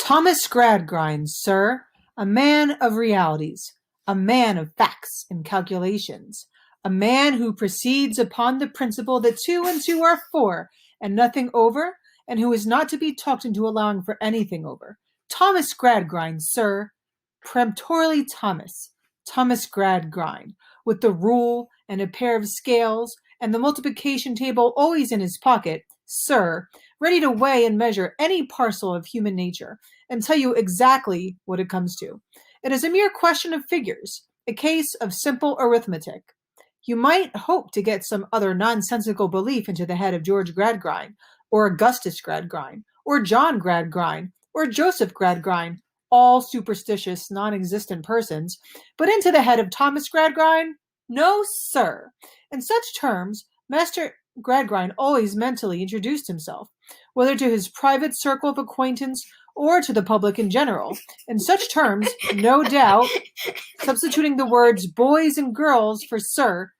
Thomas Gradgrind, sir, a man of realities, a man of facts and calculations, a man who proceeds upon the principle that 2 and 2 are 4, and nothing over, and who is not to be talked into allowing for anything over. Thomas Gradgrind, sir, peremptorily Thomas Gradgrind, with the rule and a pair of scales and the multiplication table always in his pocket, sir, ready to weigh and measure any parcel of human nature and tell you exactly what it comes to. It is a mere question of figures, a case of simple arithmetic. You might hope to get some other nonsensical belief into the head of George Gradgrind, or Augustus Gradgrind, or John Gradgrind, or Joseph Gradgrind, all superstitious, non-existent persons, but into the head of Thomas Gradgrind? No, sir. In such terms, Master Gradgrind always mentally introduced himself, whether to his private circle of acquaintance or to the public in general. In such terms, no doubt, substituting the words boys and girls for sir,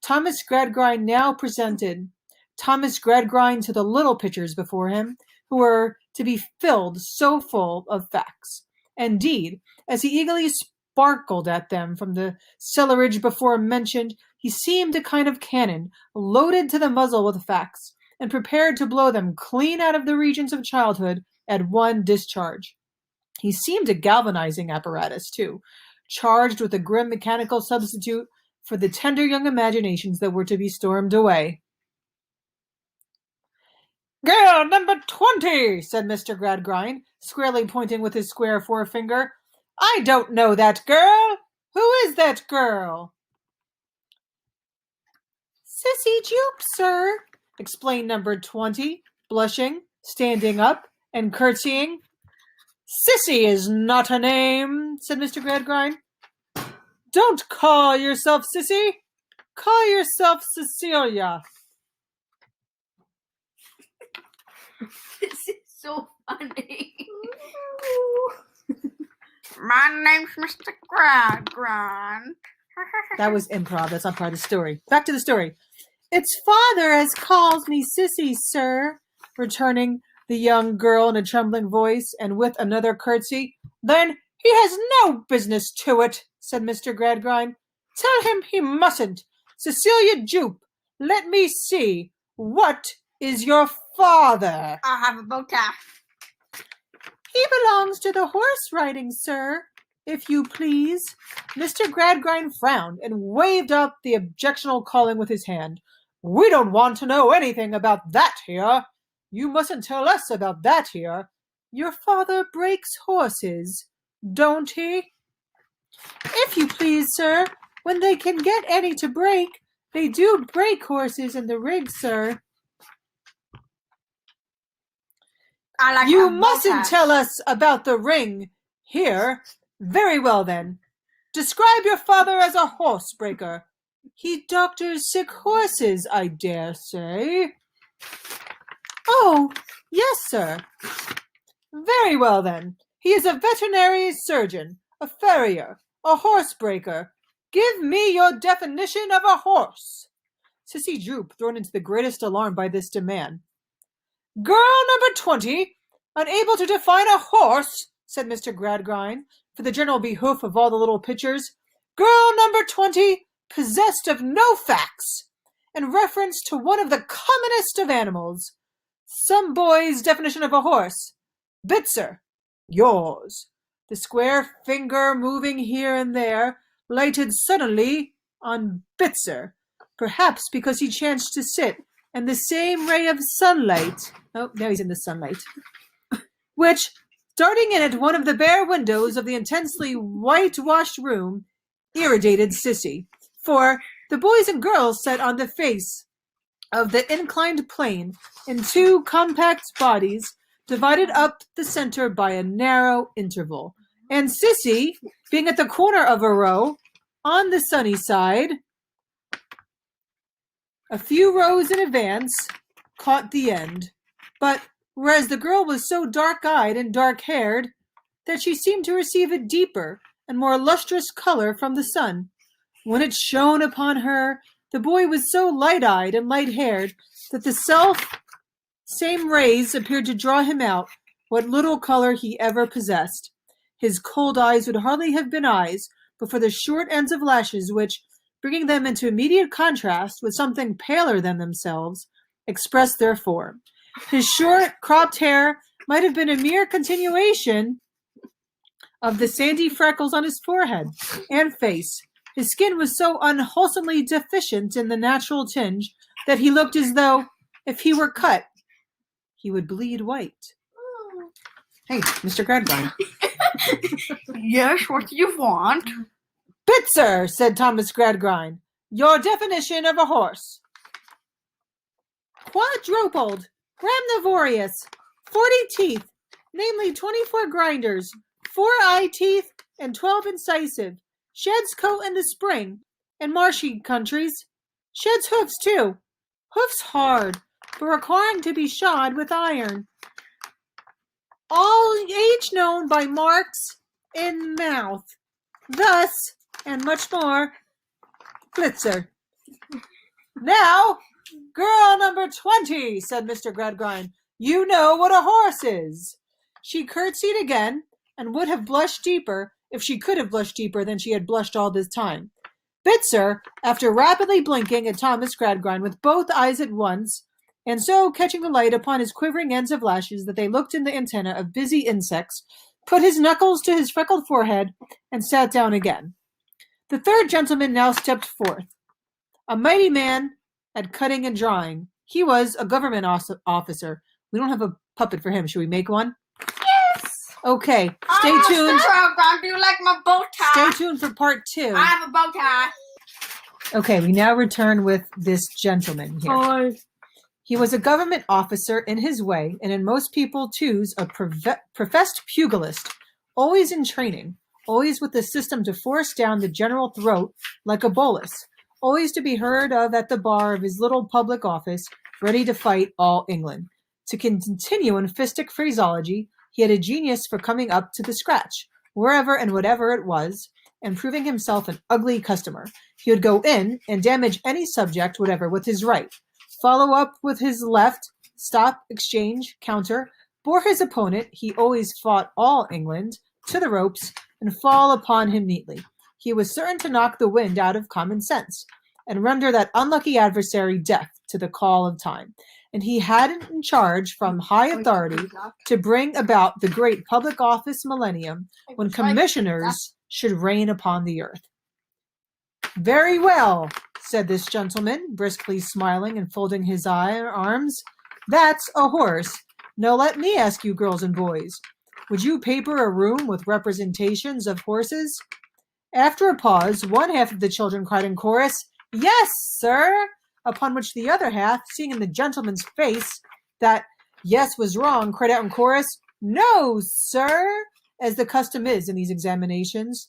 Thomas Gradgrind now presented Thomas Gradgrind to the little pitchers before him, who were to be filled so full of facts. Indeed, as he eagerly sparkled at them from the cellarage before mentioned, he seemed a kind of cannon, loaded to the muzzle with facts, and prepared to blow them clean out of the regions of childhood at one discharge. He seemed a galvanizing apparatus, too, charged with a grim mechanical substitute for the tender young imaginations that were to be stormed away. "Girl number 20, said Mr. Gradgrind, squarely pointing with his square forefinger. "I don't know that girl. Who is that girl?" "Sissy Jupe, sir," explained number 20, blushing, standing up, and curtsying. "Sissy is not a name," said Mr. Gradgrind. "Don't call yourself Sissy. Call yourself Cecilia." This is so funny. My name's Mr. Gradgrind. That was improv. That's not part of the story. Back to the story. "Its father has called me Sissy, sir," returning the young girl in a trembling voice, and with another curtsy. "Then he has no business to it," said Mr. Gradgrind. "Tell him he mustn't. Cecilia Jupe, let me see. What is your father?" I have a bow tie. "He belongs to the horse riding, sir, if you please." Mr. Gradgrind frowned and waved up the objectionable calling with his hand. "We don't want to know anything about that here. You mustn't tell us about that here. Your father breaks horses, don't he?" "If you please, sir, when they can get any to break, they do break horses in the rig, sir." I like "You a bow mustn't tie. tell us about the ring here. Very well, then. Describe your father as a horsebreaker. He doctors sick horses, I dare say." "Oh, yes, sir." "Very well, then. He is a veterinary surgeon, a farrier, a horsebreaker. Give me your definition of a horse." Sissy Jupe, thrown into the greatest alarm by this demand. "Girl number 20, unable to define a horse," said Mr. Gradgrind, for the general behoof of all the little pitchers. "Girl number 20, possessed of no facts, in reference to one of the commonest of animals. Some boy's definition of a horse. Bitzer, yours." The square finger, moving here and there, lighted suddenly on Bitzer, perhaps because he chanced to sit in the same ray of sunlight. Oh, now he's in the sunlight. Which, darting in at one of the bare windows of the intensely whitewashed room, irritated Sissy. For the boys and girls sat on the face of the inclined plane in two compact bodies, divided up the center by a narrow interval. And Sissy, being at the corner of a row, on the sunny side, a few rows in advance, caught the end. But whereas the girl was so dark-eyed and dark-haired that she seemed to receive a deeper and more lustrous color from the sun, when it shone upon her, the boy was so light-eyed and light-haired that the same rays appeared to draw him out what little color he ever possessed. His cold eyes would hardly have been eyes, but for the short ends of lashes which, bringing them into immediate contrast with something paler than themselves, expressed their form. His short, cropped hair might have been a mere continuation of the sandy freckles on his forehead and face. His skin was so unwholesomely deficient in the natural tinge that he looked as though, if he were cut, he would bleed white. Hey, Mr. Gradgrind. Yes, what do you want? Bitzer, said Thomas Gradgrind, your definition of a horse. Quadruped, gramnivorous, 40 teeth, namely 24 grinders, 4 eye teeth, and 12 incisive, sheds coat in the spring, and marshy countries, sheds hoofs too, hoofs hard, but requiring to be shod with iron. All age known by marks in mouth. Thus, and much more, Blitzer. Now, girl number 20, said Mr. Gradgrind, you know what a horse is. She curtsied again, and would have blushed deeper if she could have blushed deeper than she had blushed all this time. Bitzer, after rapidly blinking at Thomas Gradgrind with both eyes at once, and so catching the light upon his quivering ends of lashes that they looked in the antennae of busy insects, put his knuckles to his freckled forehead, and sat down again. The third gentleman now stepped forth, a mighty man at cutting and drawing. He was a government officer. We don't have a puppet for him. Should we make one? Yes. Okay, stay tuned. Do you like my bow tie? Stay tuned for part 2. I have a bow tie. Okay, we now return with this gentleman here. Hi. He was a government officer in his way, and in most people, too, a professed pugilist, always in training, always with the system to force down the general throat like a bolus, always to be heard of at the bar of his little public office, ready to fight all England. To continue in fistic phraseology, he had a genius for coming up to the scratch, wherever and whatever it was, and proving himself an ugly customer. He would go in and damage any subject whatever with his right, follow up with his left, stop, exchange, counter, bore his opponent, he always fought all England, to the ropes, and fall upon him neatly. He was certain to knock the wind out of common sense, and render that unlucky adversary deaf to the call of time. And he had it in charge from high authority to bring about the great public office millennium, when commissioners should reign upon the earth. Very well, said this gentleman, briskly smiling and folding his arms. That's a horse. Now let me ask you, girls and boys, would you paper a room with representations of horses? After a pause, one half of the children cried in chorus, Yes, sir, upon which the other half, seeing in the gentleman's face that yes was wrong, cried out in chorus, No, sir, as the custom is in these examinations.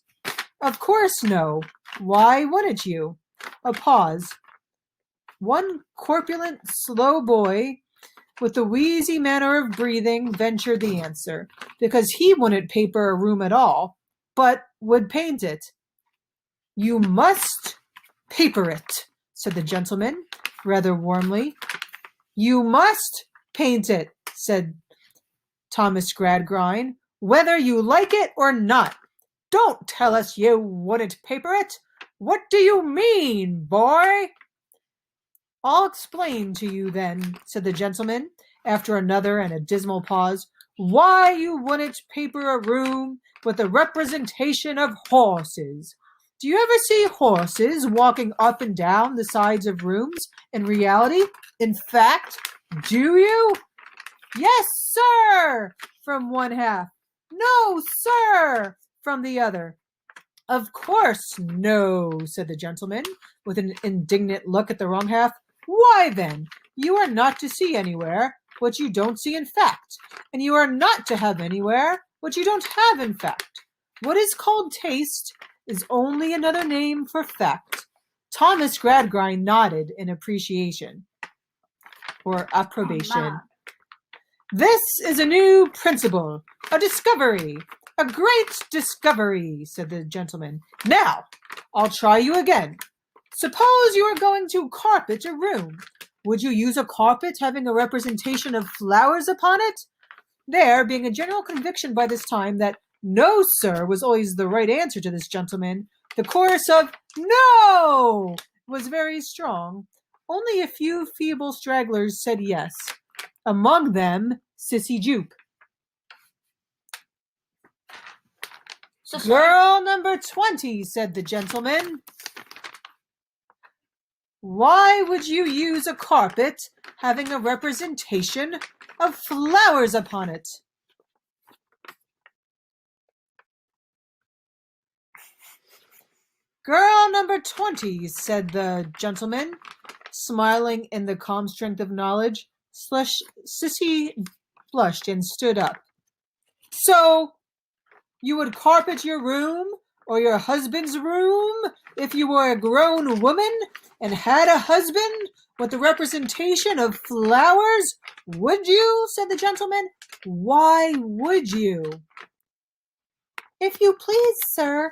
Of course no. Why wouldn't you? A pause. One corpulent, slow boy with a wheezy manner of breathing ventured the answer, because he wouldn't paper a room at all, but would paint it. You must paper it, said the gentleman, rather warmly. You must paint it, said Thomas Gradgrind, whether you like it or not. Don't tell us you wouldn't paper it. What do you mean, boy? I'll explain to you then, said the gentleman, after another and a dismal pause, why you wouldn't paper a room with a representation of horses. Do you ever see horses walking up and down the sides of rooms in reality? In fact, do you? Yes, sir, from one half. No, sir, from the other. Of course, no, said the gentleman, with an indignant look at the wrong half. Why, then, you are not to see anywhere what you don't see in fact, and you are not to have anywhere what you don't have in fact. What is called taste is only another name for fact. Thomas Gradgrind nodded in appreciation, or approbation. This is a new principle, a discovery, a great discovery, said the gentleman. Now, I'll try you again. Suppose you are going to carpet a room. Would you use a carpet having a representation of flowers upon it? There being a general conviction by this time that no, sir, was always the right answer to this gentleman, the chorus of no was very strong. Only a few feeble stragglers said yes. Among them, Sissy Jupe. Girl number 20, said the gentleman. Why would you use a carpet having a representation of flowers upon it? Girl number 20, said the gentleman, smiling in the calm strength of knowledge. Sissy blushed and stood up. So, you would carpet your room or your husband's room if you were a grown woman and had a husband with the representation of flowers? Would you? Said the gentleman. Why would you? If you please, sir,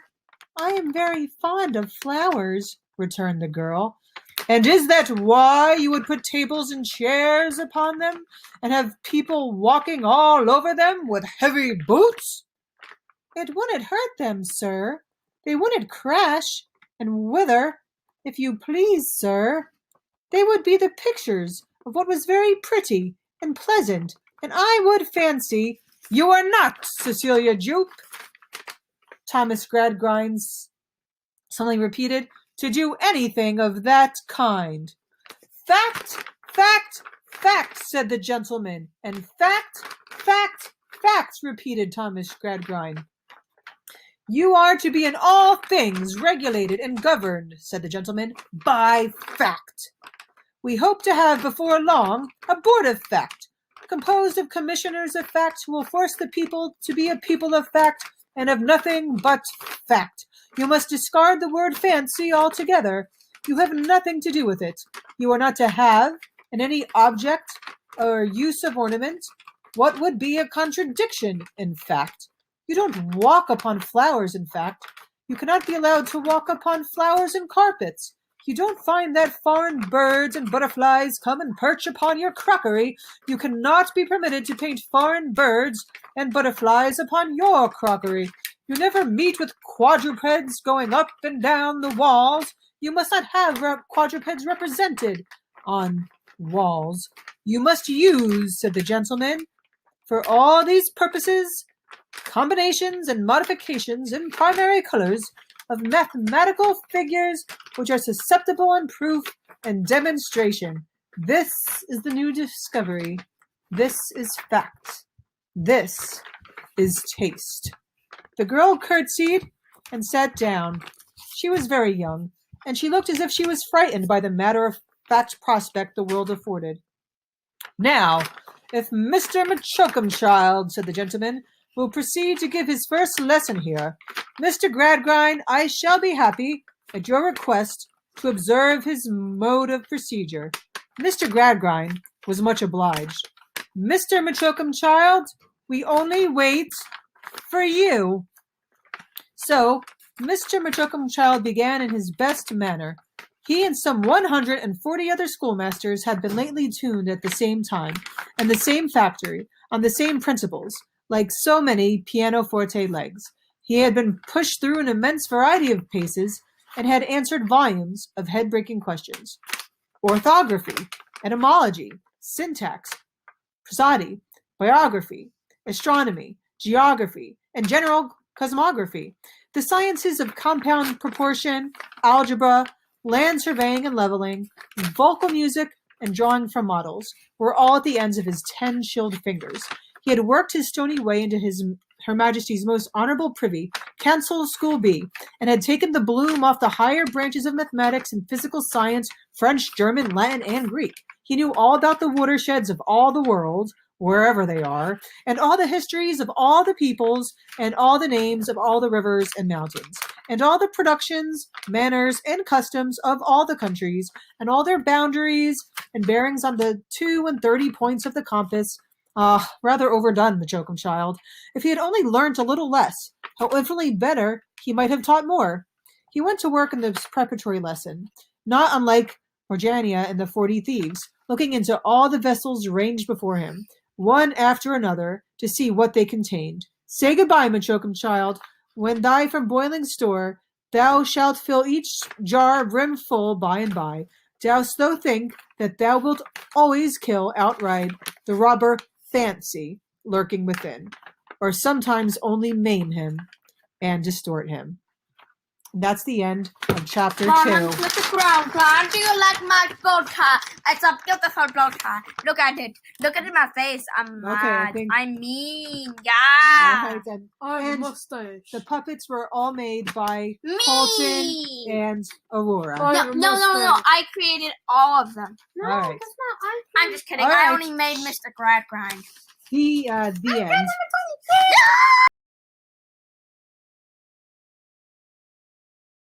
I am very fond of flowers, returned the girl. And is that why you would put tables and chairs upon them and have people walking all over them with heavy boots? It wouldn't hurt them, sir. They wouldn't crash and wither, if you please, sir. They would be the pictures of what was very pretty and pleasant, and I would fancy you are not, Cecilia Jupe, Thomas Gradgrind suddenly repeated, to do anything of that kind. Fact, fact, fact, said the gentleman, and fact, fact, fact, repeated Thomas Gradgrind. You are to be in all things regulated and governed, said the gentleman, by fact. We hope to have before long a board of fact, composed of commissioners of fact who will force the people to be a people of fact and of nothing but fact. You must discard the word fancy altogether. You have nothing to do with it. You are not to have, in any object or use of ornament, what would be a contradiction, in fact. You don't walk upon flowers, in fact. You cannot be allowed to walk upon flowers and carpets. You don't find that foreign birds and butterflies come and perch upon your crockery. You cannot be permitted to paint foreign birds and butterflies upon your crockery. You never meet with quadrupeds going up and down the walls. You must not have quadrupeds represented on walls. You must use, said the gentleman, for all these purposes, combinations and modifications in primary colors of mathematical figures which are susceptible in proof and demonstration. This is the new discovery. This is fact. This is taste. The girl curtsied and sat down. She was very young, and she looked as if she was frightened by the matter-of-fact prospect the world afforded. Now, if Mr. Machoakumchild, said the gentleman, will proceed to give his first lesson here, Mr. Gradgrind, I shall be happy, at your request, to observe his mode of procedure. Mr. Gradgrind was much obliged. Mr. Machoakumchild, we only wait for you. So, Mr. Machoakumchild began in his best manner. He and some 140 other schoolmasters had been lately tuned at the same time, in the same factory, on the same principles, like so many pianoforte legs. He had been pushed through an immense variety of paces, and had answered volumes of head-breaking questions. Orthography, etymology, syntax, prosody, biography, astronomy, geography, and general cosmography, the sciences of compound proportion, algebra, land surveying and leveling, vocal music, and drawing from models, were all at the ends of his 10-chilled fingers. He had worked his stony way into Her Majesty's most honorable privy, Council School B, and had taken the bloom off the higher branches of mathematics and physical science, French, German, Latin, and Greek. He knew all about the watersheds of all the world, wherever they are, and all the histories of all the peoples, and all the names of all the rivers and mountains, and all the productions, manners, and customs of all the countries, and all their boundaries and bearings on the 32 points of the compass. Rather overdone, Machoakumchild. If he had only learnt a little less, how infinitely better he might have taught more. He went to work in the preparatory lesson, not unlike Morgiana and the 40 Thieves, looking into all the vessels ranged before him, one after another, to see what they contained. Say goodbye, Machokum child. When thy from boiling store, thou shalt fill each jar brim full by and by. Dost thou think that thou wilt always kill outright the robber Fancy lurking within, or sometimes only maim him and distort him? That's the end of chapter 2. Mom, look at the ground. Do you like my bow tie? It's a beautiful bow tie. Look at it. Look at my face. I'm mad. I'm mean. Yeah. Right, and And mustache. the puppets were all made by Me. Colton and Aurora. No. I created all of them. No, All right. that's not. I'm just kidding. All I right. only made Mr. Grind. The end.